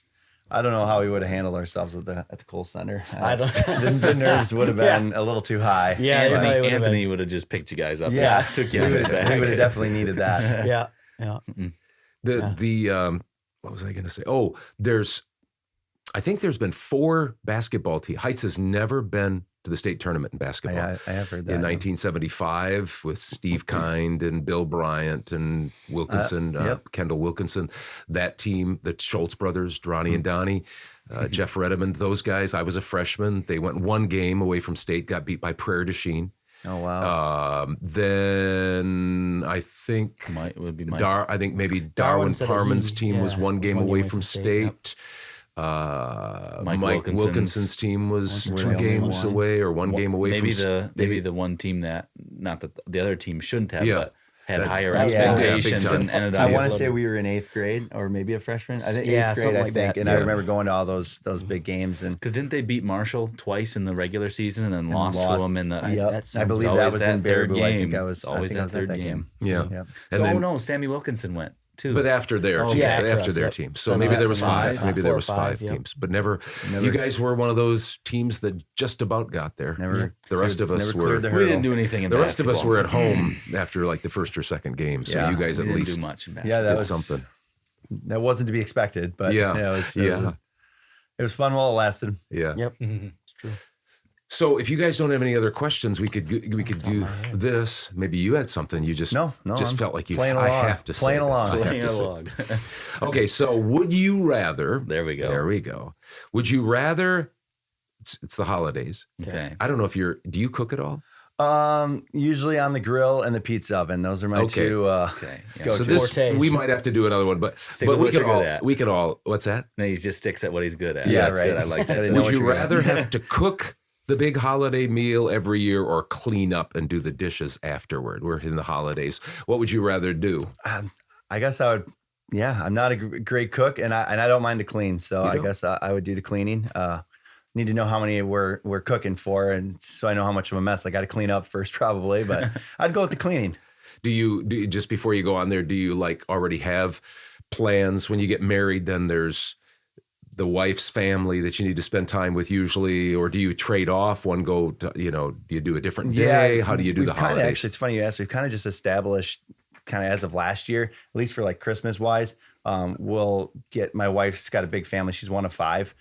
I don't know how we would have handled ourselves at the Kohl Center. I don't. The nerves would have been a little too high. Yeah, Anthony would have just picked you guys up. Yeah. and took we you would back. have definitely needed that. Yeah. What was I going to say? Oh, I think there's been 4 basketball teams. Heights has never been to the state tournament in basketball. I have heard that. In 1975 with Steve Kind and Bill Bryant and Wilkinson, Kendall Wilkinson, that team, the Schultz brothers, Ronnie and Donnie, Jeff Redmond, those guys. I was a freshman. They went 1 game away from state, got beat by Prairie du Chien. Oh, wow. Then I think Would be Mike. I think maybe Darwin said that Parman's he- team was yeah, 1 was game 1 away from state. Mike Wilkinson's team was 2 games away or 1 game away from state. Maybe the one team that, not that the other team shouldn't have, Yeah. but had higher that was expectations big time. and ended I up. want to say we were in 8th grade or maybe a freshman. I think 8th grade, something I like think. that. And Yeah. I remember going to all those big games. And Because didn't they beat Marshall twice in the regular season and then lost to lost. them in the? Yep. That's- I it's believe that always was that in third Baraboo. I game. think I was It's always I think I that was at third that game. Yeah. Yep. So And then- no, Sammy Wilkinson went too. But after their team, yeah, after us, their yep. team. So So maybe there was that's 5. five, Maybe 4 there or was 5 5, yep. games, but never. You guys were one of those teams that just about got there. Never The rest of us never were. cleared the we hurdle. didn't do anything in The rest of us basketball. were at home after like the first or second game. So Yeah. you guys We at didn't least do much in Yeah, basketball. that did was something. That wasn't to be expected, but Yeah. it was fun while it lasted. Yeah. Yep. It's true. So if you guys don't have any other questions, we could do this. Maybe you had something you just No, just I'm felt like you. playing I along. have to say Playing this. along. I have Playing to say- along. Okay, so would you rather? There we go. There we go. Would you rather? It's the holidays. Okay. I don't know if do you cook at all? Usually on the grill and the pizza oven. Those are my Okay. 2 Okay. Yeah. go So to. this Fortes. we might have to do another one, but Stick but with we what could you're all good at. we could all. What's that? No, he just sticks at what he's good at. Yeah, That's right. good. I like that. Gotta know Would what you you're good at. rather have to cook the big holiday meal every year or clean up and do the dishes afterward? We're in the holidays. What would you rather do? I guess I would. Yeah, I'm not a great cook, and I don't mind to clean. So I don't? guess I would do the cleaning. Need to know how many we're cooking for, and so I know how much of a mess I got to clean up first, probably. But I'd go with the cleaning. Do you just before you go on there? Do you like already have plans when you get married? Then there's the wife's family that you need to spend time with usually, or do you trade off one go? Do you do a different day? How do you do the holidays? Actually, it's funny you asked. We've kind of just established, kind of as of last year, at least for like Christmas wise, we'll get, my wife's got a big family. She's one of 5.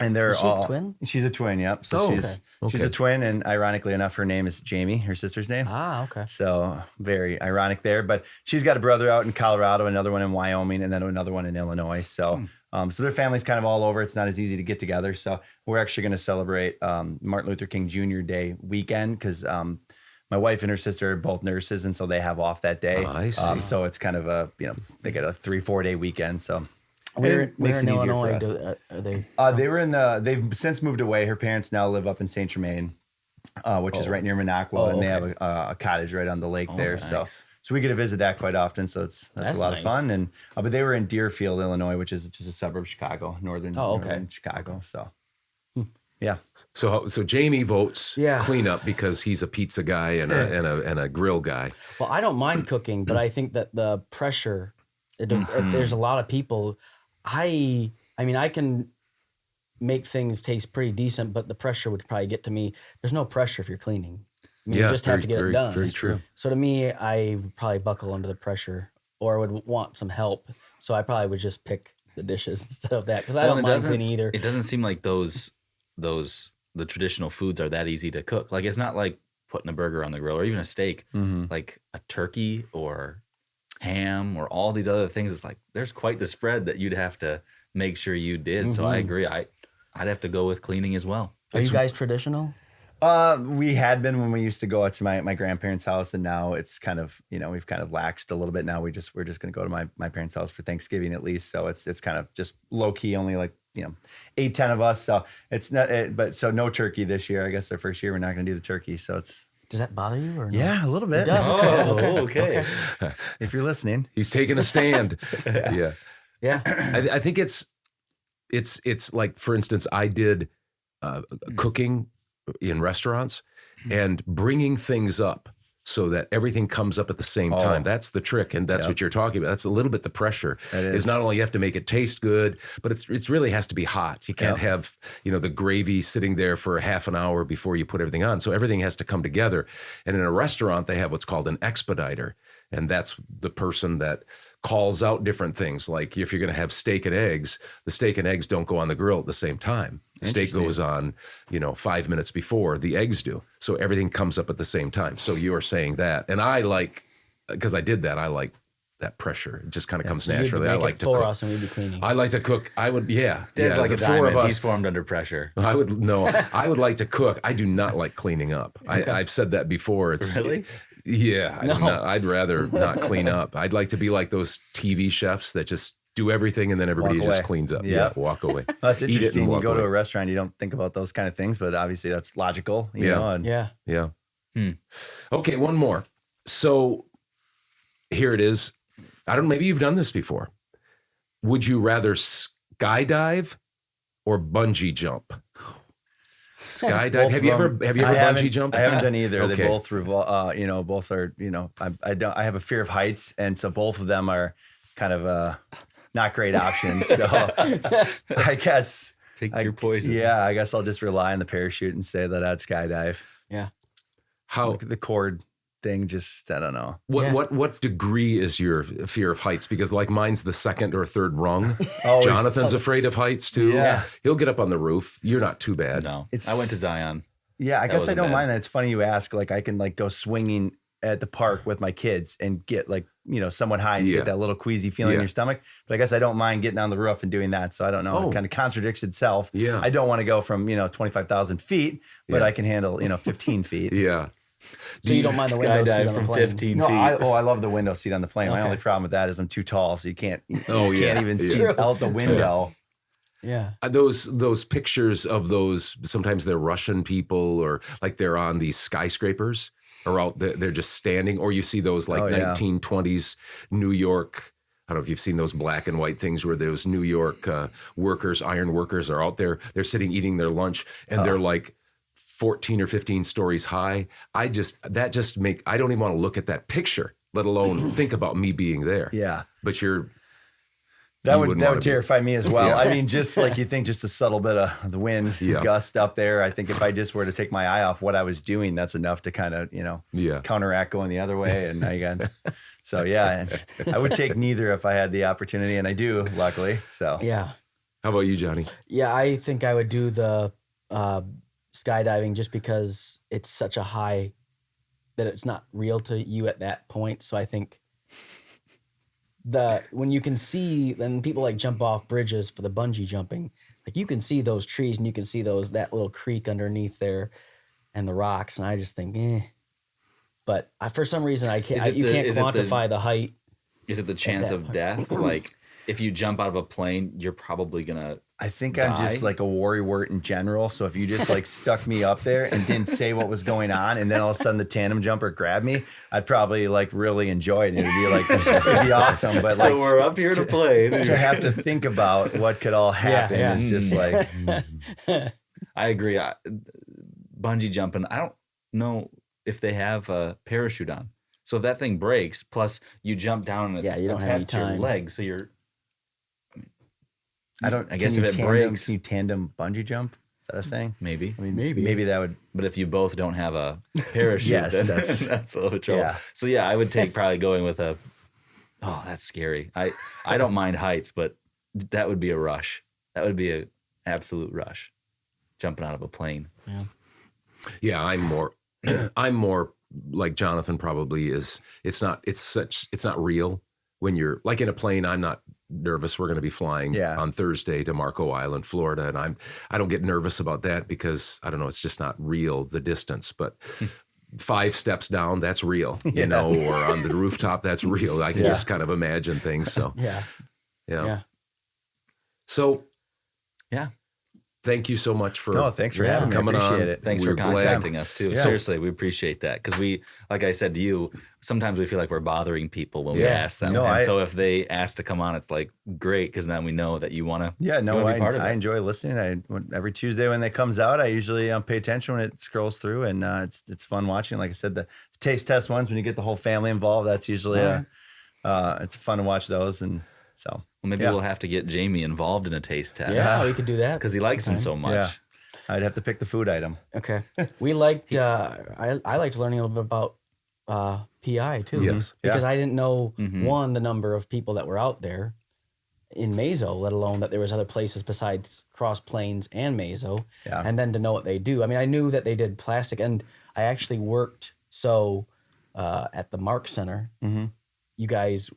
And they're Is she all a twin? She's a twin. Yep. So she's a twin, and ironically enough, her name is Jamie, her sister's name. Okay. So very ironic there. But she's got a brother out in Colorado, another one in Wyoming, and then another one in Illinois. So so their family's kind of all over. It's not as easy to get together. So we're actually going to celebrate Martin Luther King Jr. Day weekend because my wife and her sister are both nurses, and so they have off that day. I see. So it's kind of a, they get a 3-4 day weekend. So Where it makes in it easier Illinois for us. are they? They were they've since moved away. Her parents now live up in St. Germain, which is right near Minocqua, and they have a cottage right on the lake there. Nice. So we get to visit that quite often. So that's a lot of fun. And but they were in Deerfield, Illinois, which is just a suburb of Chicago, northern Chicago. So yeah. So Jamie votes Yeah. cleanup because he's a pizza guy and a grill guy. Well, I don't mind cooking, but I think that the pressure, if there's a lot of people, I mean, I can make things taste pretty decent, but the pressure would probably get to me. There's no pressure if you're cleaning. I mean, you just have to get it done. Very true. So to me, I would probably buckle under the pressure or would want some help. So I probably would just pick the dishes instead of that because I don't mind cleaning either. It doesn't seem like the traditional foods are that easy to cook. Like it's not like putting a burger on the grill or even a steak, like a turkey or ham or all these other things. It's like there's quite the spread that you'd have to make sure you did. So I agree. I'd have to go with cleaning as well. Are you guys traditional? We had been when we used to go out to my grandparents' house, and now it's kind of, we've kind of laxed a little bit. Now we're just going to go to my parents' house for Thanksgiving at least. So it's kind of just low key, only like 8-10 of us. So it's not. But so no turkey this year. I guess our first year we're not going to do the turkey. So it's. Does that bother you or no? Yeah, a little bit. It does. Okay. If you're listening, He's taking a stand. Yeah. Yeah. I think it's like, for instance, I did cooking in restaurants and bringing things up so that everything comes up at the same time. That's the trick, and that's what you're talking about. That's a little bit the pressure. Is not only you have to make it taste good, but it's really has to be hot. You can't have the gravy sitting there for a half an hour before you put everything on. So everything has to come together. And in a restaurant, they have what's called an expediter, and that's the person that calls out different things. Like if you're going to have steak and eggs, the steak and eggs don't go on the grill at the same time. The steak goes on, 5 minutes before the eggs do. So everything comes up at the same time. So you're saying that. And I like, because I did that, I like that pressure. It just kind of comes naturally. I like to cook. Us and we'd be cleaning. I like to cook. I would, Dad's like the a four of diamond. us. He's formed under pressure. I would like to cook. I do not like cleaning up. I've said that before. It's Really? Yeah. I'd rather not clean up. I'd like to be like those TV chefs that just do everything and then everybody just cleans up. Yeah, walk away. That's Eat it and interesting. You walk go to away. a restaurant, you don't think about those kind of things, but obviously that's logical. You know. And Yeah. Okay, one more. So here it is. I don't know, maybe you've done this before. Would you rather skydive or bungee jump? Skydive. Have you ever bungee jumped? I haven't done either. Okay. They both both are, I have a fear of heights, and so both of them are kind of not great options. So I guess Pick your poison. Yeah, I guess I'll just rely on the parachute and say that I'd skydive. Yeah. How the cord thing, just I don't know. What degree is your fear of heights? Because like mine's the second or third rung. Oh, Jonathan's afraid of heights too. Yeah. He'll get up on the roof. You're not too bad. No, I went to Zion. Yeah, I guess I wasn't don't bad. mind that. It's funny you ask. Like I can go swinging at the park with my kids and get somewhat high and get that little queasy feeling in your stomach. But I guess I don't mind getting on the roof and doing that. So I don't know. Oh. It kind of contradicts itself. Yeah. I don't want to go from 25,000 feet, but I can handle 15 feet. Yeah. So you don't mind the window seat Skydive on the from plane? 15 No, feet. I love the window seat on the plane. My Okay. only problem with that is I'm too tall, so you can't Oh, you yeah. can't even see True. out the window. Yeah. Those pictures of those, sometimes they're Russian people or like they're on these skyscrapers or out there, they're just standing, or you see those like 1920s New York. I don't know if you've seen those black and white things where those New York iron workers are out there. They're sitting eating their lunch and they're like 14 or 15 stories high. I don't even want to look at that picture, let alone think about me being there. Yeah. But you're That wouldn't would wanna be. terrify me as well. Yeah. I mean, just like you think, just a subtle bit of the wind gust up there. I think if I just were to take my eye off what I was doing, that's enough to kind of, counteract going the other way. And I got, so yeah, I would take neither if I had the opportunity, and I do, luckily. So Yeah. How about you, Johnny? Yeah, I think I would do the skydiving just because it's such a high that it's not real to you at that point. So I think when you can see, then people like jump off bridges for the bungee jumping, like you can see those trees and you can see that little creek underneath there and the rocks. And I just think, But for some reason, you can't quantify the height. Is it the chance of death? Like if you jump out of a plane, you're probably going to I think I'm just like a worrywart in general. So if you just like stuck me up there and didn't say what was going on, and then all of a sudden the tandem jumper grabbed me, I'd probably like really enjoy it. It'd be awesome. But so we're up here to play. To have to think about what could all happen is just like. I agree. Bungee jumping, I don't know if they have a parachute on. So if that thing breaks, plus you jump down and it's you don't have any attached to your time. leg, so you're. I guess if it breaks, can you tandem bungee jump? Is that a thing? Maybe. I mean, maybe that would. But if you both don't have a parachute, Yes, then that's a little bit trouble. Yeah. So yeah, I would take probably going with a. Oh, that's scary. I don't mind heights, but that would be a rush. That would be an absolute rush, jumping out of a plane. Yeah. Yeah, I'm more like Jonathan probably is. It's not real when you're like in a plane. I'm not nervous. We're going to be flying on Thursday to Marco Island, Florida, and I don't get nervous about that because I don't know. It's just not real, the distance. But 5 steps down, that's real, you know, or on the rooftop, that's real. I can just kind of imagine things. So Yeah. So Yeah. thank you so much for thanks for having me. coming Appreciate on. it. Thanks We're for glad. contacting us too. Yeah. Seriously, we appreciate that because we, like I said to you, sometimes we feel like we're bothering people when we Yeah. ask them. No, and so if they ask to come on, it's like great because then we know that you want to. Yeah, no, be part of I it. enjoy listening. Every Tuesday when it comes out, I usually pay attention when it scrolls through, and it's fun watching. Like I said, the taste test ones when you get the whole family involved, that's usually it's fun to watch those, and so. Well, maybe we'll have to get Jamie involved in a taste test. Yeah, we could do that because he likes them so much. Yeah. I'd have to pick the food item. Okay. We liked. I liked learning a little bit about PI too. Yes. Because I didn't know the number of people that were out there in Mazo, let alone that there was other places besides Cross Plains and Mazo. Yeah. And then to know what they do. I mean, I knew that they did plastic, and I actually worked at the Mark Center. Mm-hmm. You guys,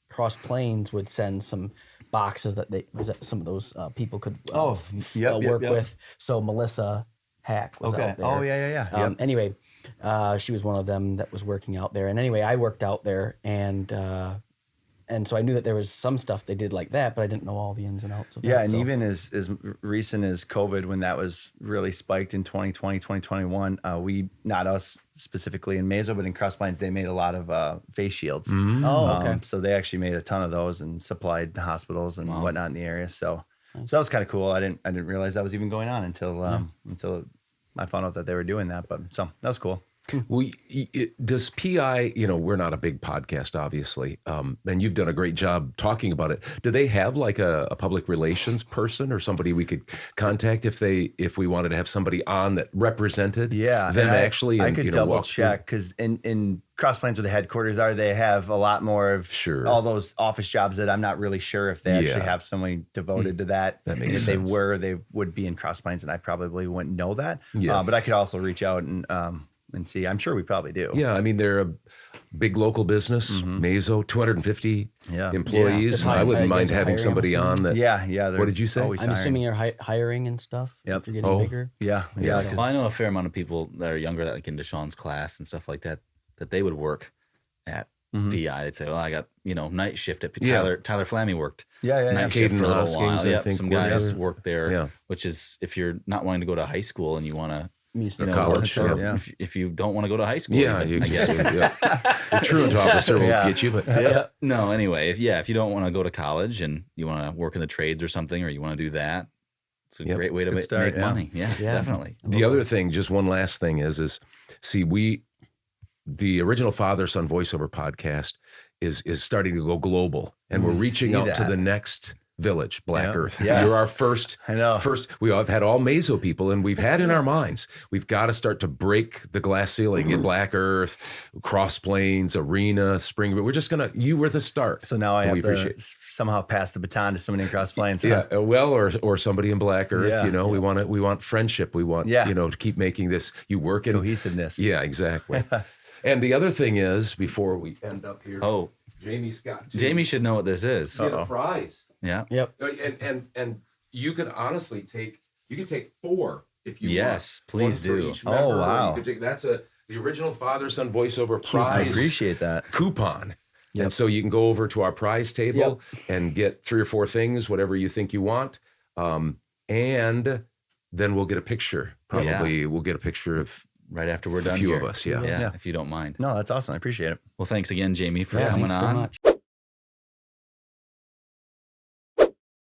Cross Plains would send some boxes that some of those people could work with. So Melissa Hack was out there. Oh yeah. Anyway, she was one of them that was working out there. And anyway, I worked out there, and so I knew that there was some stuff they did like that, but I didn't know all the ins and outs of that. Yeah, and so. even as recent as COVID, when that was really spiked in 2020, 2021, we, not us specifically in Mazo, but in Cross Plains, they made a lot of face shields. Oh, okay. So they actually made a ton of those and supplied the hospitals and whatnot in the area. So that was kind of cool. I didn't realize that was even going on until I found out that they were doing that. But so that was cool. Does PI, we're not a big podcast, obviously, and you've done a great job talking about it. Do they have like a public relations person or somebody we could contact if we wanted to have somebody on that represented them actually? I could double check because in Cross Plains where the headquarters are, they have a lot more of all those office jobs that I'm not really sure if they actually have somebody devoted to that. That makes if sense. they would be in Cross Plains, and I probably wouldn't know that. Yeah. But I could also reach out and see. I'm sure we probably do. Yeah, I mean, they're a big local business, Mazo, 250 employees. Yeah. I wouldn't You mind guys are having hiring, somebody I'm on that. Yeah. What did you say? I'm assuming you're hiring and stuff. Yep. If you're getting bigger. Yeah. Well, I know a fair amount of people that are younger, like in Deshaun's class and stuff like that, that they would work at PI. They'd say, well, I got, night shift at Tyler Flammy worked. Night shift for a little while. I think some guys work there, which is if you're not wanting to go to high school and you want to, college. If you don't want to go to high school, I guess. The truant officer will get you, but no. Anyway, if you don't want to go to college and you want to work in the trades or something, or you want to do that, it's a great way to make money. Yeah, definitely. The other thing, just one last thing is see, the original father-son voiceover podcast is starting to go global, and we're reaching out to the next village, Black Earth. Yes. You're our first. I know. First, we have had all Mazo people, and we've had in our minds, we've got to start to break the glass ceiling, get Black Earth, Cross Plains, Arena, Spring. We're just gonna. You were the start. So now I have to appreciate somehow pass the baton to somebody in Cross Plains. Yeah, well, or somebody in Black Earth. Yeah. You know, we want friendship. We want to keep making this. You work in cohesiveness. Yeah, exactly. And the other thing is, before we end up here, Jamie Scott. Jamie should know what this is. Get a prize. Yeah. Yep. And you can honestly take 4 if you want. Yes, please One for do. each member, or wow. you could take, that's the original father-son voiceover prize. I appreciate that. Coupon. Yep. And so you can go over to our prize table and get 3 or 4 things, whatever you think you want. And then we'll get a picture. Probably we'll get a picture of right after we're done a few here. of us. Yeah, if you don't mind. No, that's awesome. I appreciate it. Well, thanks again, Jamie, for coming thanks on. very much.